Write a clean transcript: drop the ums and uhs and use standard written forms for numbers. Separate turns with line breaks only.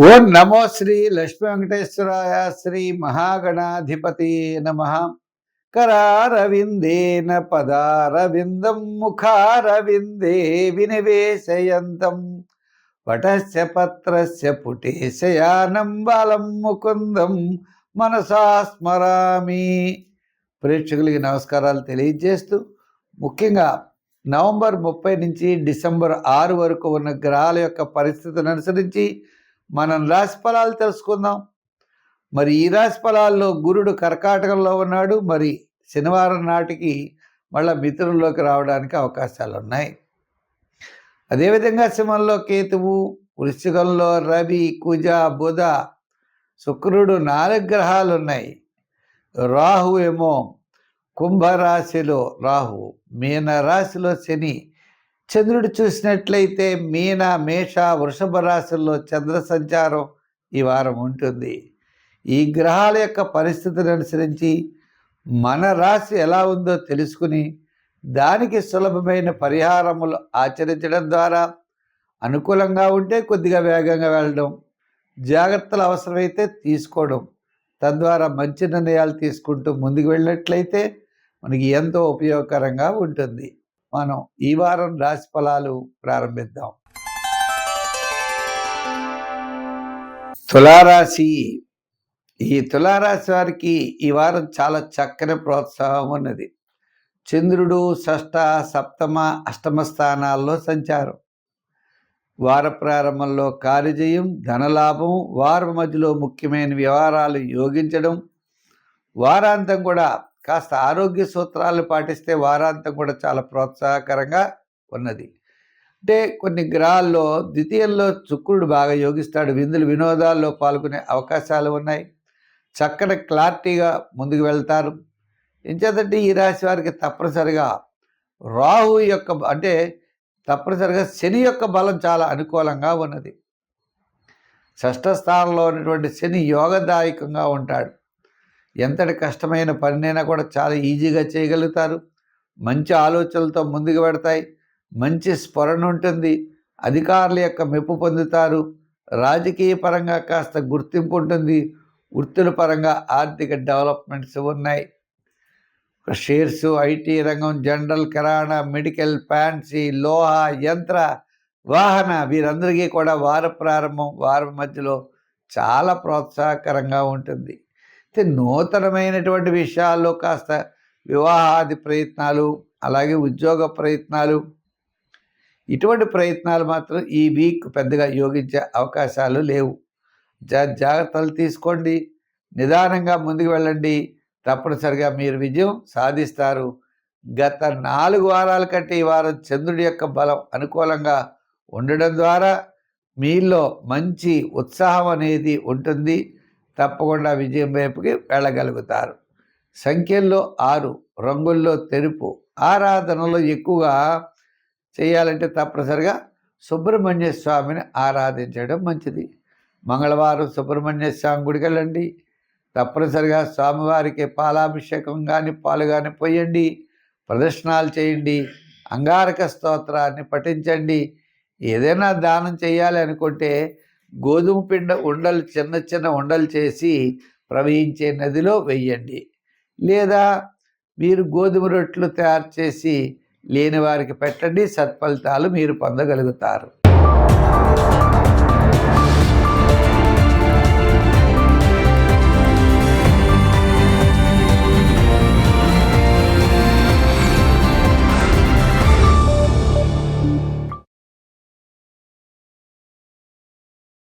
ఓం నమో శ్రీ లక్ష్మీ వెంకటేశ్వరాయ శ్రీ మహాగణాధిపతి నమ. కరారవిందేన పదారవిందం ముఖారవిందే వినివేశయంతం వటస్య పత్రస్య పుటేశయానం బాలం ముకుందం మనసా స్మరామి. ప్రేక్షకులకి నమస్కారాలు తెలియజేస్తూ, ముఖ్యంగా నవంబర్ 30 నుంచి డిసెంబర్ 6 వరకు ఉన్న గ్రహాల యొక్క పరిస్థితిని అనుసరించి మనం రాశి ఫలాలు తెలుసుకుందాం. మరి ఈ రాశి ఫలాల్లో గురుడు కర్కాటకంలో ఉన్నాడు. మరి శనివారం నాటికి మళ్ళీ మిథునంలోకి రావడానికి అవకాశాలు ఉన్నాయి. అదేవిధంగా సింహంలో కేతువు, వృశ్చికంలో రవి, కుజ, బుధ, శుక్రుడు 4 గ్రహాలు ఉన్నాయి. రాహు ఏమో కుంభరాశిలో రాహు, మీన రాశిలో శని. చంద్రుడు చూసినట్లయితే మీన, మేష, వృషభ రాశుల్లో చంద్ర సంచారం ఈ వారం ఉంటుంది. ఈ గ్రహాల యొక్క పరిస్థితిని అనుసరించి మన రాశి ఎలా ఉందో తెలుసుకుని దానికి సులభమైన పరిహారములు ఆచరించడం ద్వారా అనుకూలంగా ఉంటే కొద్దిగా వేగంగా వెళ్ళడం, జాగ్రత్తలు అవసరమైతే తీసుకోవడం, తద్వారా మంచి నిర్ణయాలు తీసుకుంటూ ముందుకు వెళ్ళినట్లయితే మనకి ఎంతో ఉపయోగకరంగా ఉంటుంది. మనం ఈ వారం రాశి ఫలాలు ప్రారంభిద్దాం. తులారాశి. ఈ తులారాశి వారికి ఈ వారం చాలా చక్కని ప్రోత్సాహం ఉన్నది. చంద్రుడు షష్ఠ, సప్తమ, అష్టమ స్థానాల్లో సంచారం. వార ప్రారంభంలో కార్యజయం, ధనలాభం, వారం మధ్యలో ముఖ్యమైన వ్యవహారాలు యోగించడం, వారాంతం కూడా కాస్త ఆరోగ్య సూత్రాలు పాటిస్తే వారాంతం కూడా చాలా ప్రోత్సాహకరంగా ఉన్నది. అంటే కొన్ని గ్రహాల్లో ద్వితీయంలో శుక్రుడు బాగా యోగిస్తాడు. విందులు వినోదాల్లో పాల్గొనే అవకాశాలు ఉన్నాయి. చక్కటి క్లారిటీగా ముందుకు వెళ్తారు. ఎంచేతంటే ఈ రాశి వారికి తప్పనిసరిగా రాహు యొక్క అంటే తప్పనిసరిగా శని యొక్క బలం చాలా అనుకూలంగా ఉన్నది. షష్ఠ స్థానంలో ఉన్నటువంటి శని యోగదాయకంగా ఉంటాడు. ఎంతటి కష్టమైన పనినైనా కూడా చాలా ఈజీగా చేయగలుగుతారు. మంచి ఆలోచనలతో ముందుకు పెడతాయి. మంచి స్ఫురణ ఉంటుంది. అధికారుల యొక్క మెప్పు పొందుతారు. రాజకీయ పరంగా కాస్త గుర్తింపు ఉంటుంది. వృత్తుల పరంగా ఆర్థిక డెవలప్మెంట్స్ ఉన్నాయి. షేర్స్, ఐటీ రంగం, జనరల్, కిరాణా, మెడికల్, ఫ్యాన్సీ, లోహ, యంత్ర, వాహన వీరందరికీ కూడా వార ప్రారంభం, వారం మధ్యలో చాలా ప్రోత్సాహకరంగా ఉంటుంది. నూతనమైనటువంటి విషయాల్లో కాస్త వివాహాది ప్రయత్నాలు, అలాగే ఉద్యోగ ప్రయత్నాలు, ఇటువంటి ప్రయత్నాలు మాత్రం ఈ వీక్ పెద్దగా యోగించే అవకాశాలు లేవు. జాగ్రత్తలు తీసుకోండి. నిదానంగా ముందుకు వెళ్ళండి. తప్పనిసరిగా మీరు విజయం సాధిస్తారు. గత 4 వారాల కంటే ఈ వారం చంద్రుడి యొక్క బలం అనుకూలంగా ఉండడం ద్వారా మీలో మంచి ఉత్సాహం అనేది ఉంటుంది. తప్పకుండా విజయం వైపుకి వెళ్ళగలుగుతారు. సంఖ్యల్లో 6, రంగుల్లో తెలుపు. ఆరాధనలో ఎక్కువగా చేయాలంటే తప్పనిసరిగా సుబ్రహ్మణ్య స్వామిని ఆరాధించడం మంచిది. మంగళవారం సుబ్రహ్మణ్య స్వామి గుడికి వెళ్ళండి. తప్పనిసరిగా స్వామివారికి పాలాభిషేకం కానీ పాలు కానీ పోయండి. ప్రదర్శనాలు చేయండి. అంగారక స్తోత్రాన్ని పఠించండి. ఏదైనా దానం చేయాలి అనుకుంటే గోధుమ పిండి ఉండలు చిన్న చిన్న ఉండలు చేసి ప్రవహించే నదిలో వెయ్యండి. లేదా మీరు గోధుమ రొట్టెలు తయారు చేసి లేని వారికి పెట్టండి. సత్ఫలితాలు మీరు పొందగలుగుతారు.